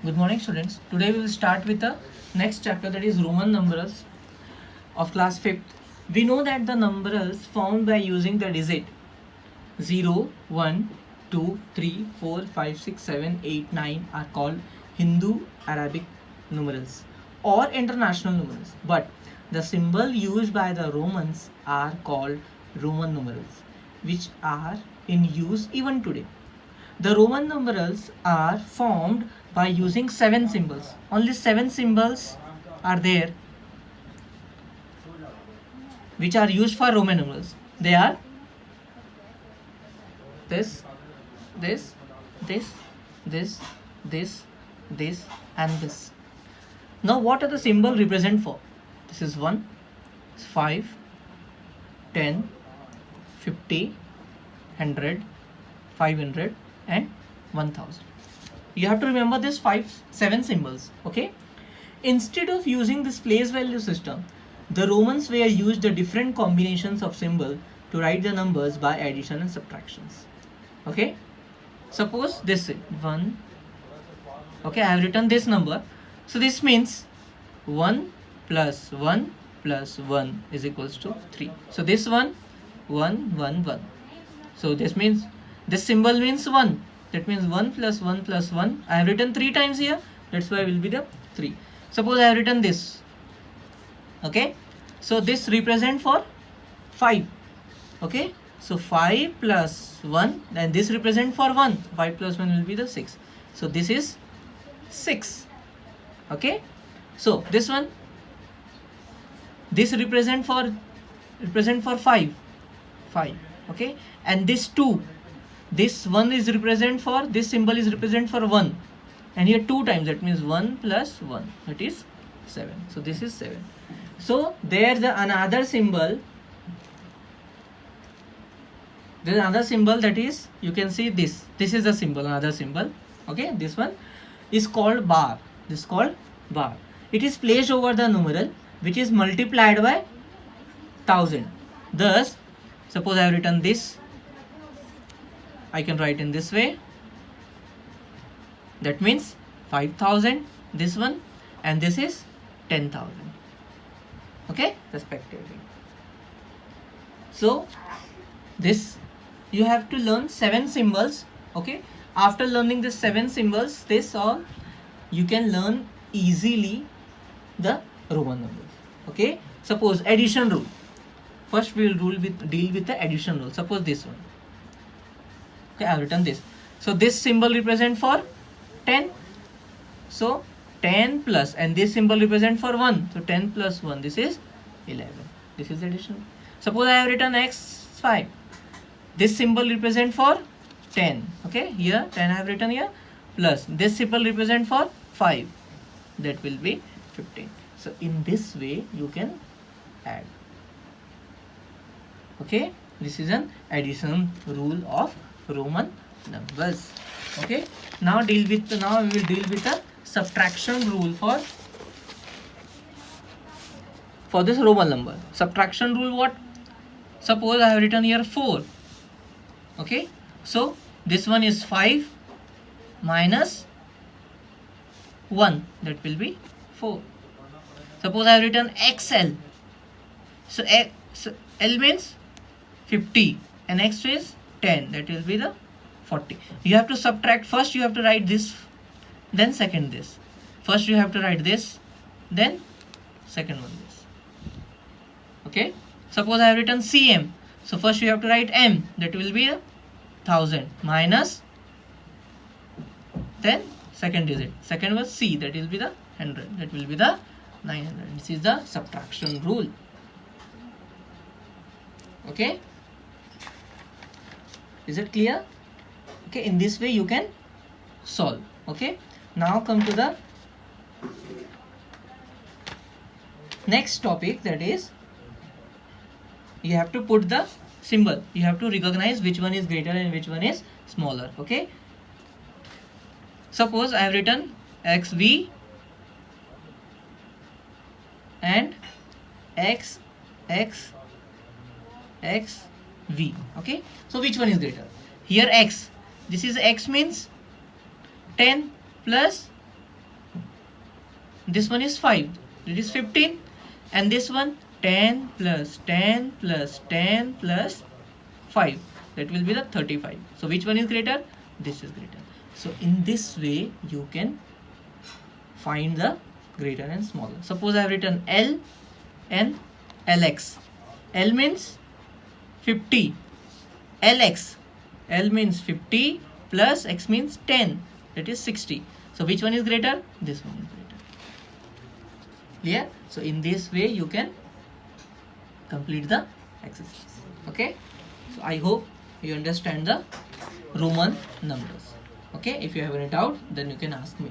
Good morning, students. Today we will start with the next chapter, that is Roman numerals of class 5th. We know that the numerals found by using the digit 0, 1, 2, 3, 4, 5, 6, 7, 8, 9 are called Hindu Arabic numerals or international numerals. But the symbol used by the Romans are called Roman numerals, which are in use even today. The Roman numerals are formed by using 7 symbols. Only 7 symbols are there which are used for Roman numerals. They are this, this, this, this, this, and this. Now, what are the symbol represent for? This is 1, 5, 10, 50, 100, 500, and 1000. You have to remember this 7 symbols. Okay. Instead of using this place value system, the Romans were used the different combinations of symbol to write the numbers by addition and subtractions. Okay. Suppose this is 1. Okay, I have written this number. So this means 1 plus 1 plus 1 is equals to 3. So this 1, 1, 1, 1. So this means this symbol means 1. That means 1 plus 1 plus 1. I have written 3 times here. That's why it will be the 3. Suppose I have written this. Okay. So this represent for 5. Okay. So 5 plus 1, and this represent for 1. 5 plus 1 will be the 6. So this is 6. Okay. So this one, this represent for 5. 5. Okay. And this 2. This 1 is represent for, this symbol is represent for 1. And here 2 times, that means 1 plus 1, that is 7. So this is 7. So there's another symbol. There is another symbol, that is, you can see this. This is a symbol, another symbol. Okay, this one is called bar. This is called bar. It is placed over the numeral, which is multiplied by 1000. Thus, suppose I have written this. I can write in this way. That means 5000, this one, and this is 10,000. Okay, respectively. So this, you have to learn 7 symbols. Okay, after learning the 7 symbols, this all you can learn easily the Roman numbers. Okay, suppose addition rule. First we will deal with the addition rule. Suppose this one. Okay, I have written this. So this symbol represent for 10. So 10 plus, and this symbol represent for 1. So 10 plus 1, this is 11. This is addition. Suppose I have written x5. This symbol represent for 10. Okay, here 10 I have written here. Plus this symbol represent for 5. That will be 15. So in this way you can add. Okay, this is an addition rule of Roman numbers. Okay, now we will deal with the subtraction rule for this Roman number. Subtraction rule, what? Suppose I have written here 4. Okay, so this one is 5 minus 1, that will be 4. Suppose I have written XL. So L means 50 and X is 10, that will be the 40. You have to subtract. First you have to write this, then second this. First you have to write this, then second one this. Okay, suppose I have written CM. So first you have to write M, that will be 1000 minus, then second digit. Second was C, that will be the 100, that will be the 900. This is the subtraction rule. Okay, is it clear? Okay, in this way you can solve. Okay, now come to the next topic, that is you have to put the symbol. You have to recognize which one is greater and which one is smaller. Okay, suppose I have written XV and XX V. Okay, so which one is greater? Here X, this is X means 10 plus this one is 5, it is 15, and this one 10 plus 10 plus 10 plus 5, that will be the 35. So which one is greater? This is greater. So in this way you can find the greater and smaller. Suppose I have written L and LX. L means 50, LX, L means 50 plus X means 10, that is 60. So which one is greater? This one is greater. Clear? So in this way you can complete the exercise. Okay, so I hope you understand the Roman numbers. Okay, if you have any doubt then you can ask me.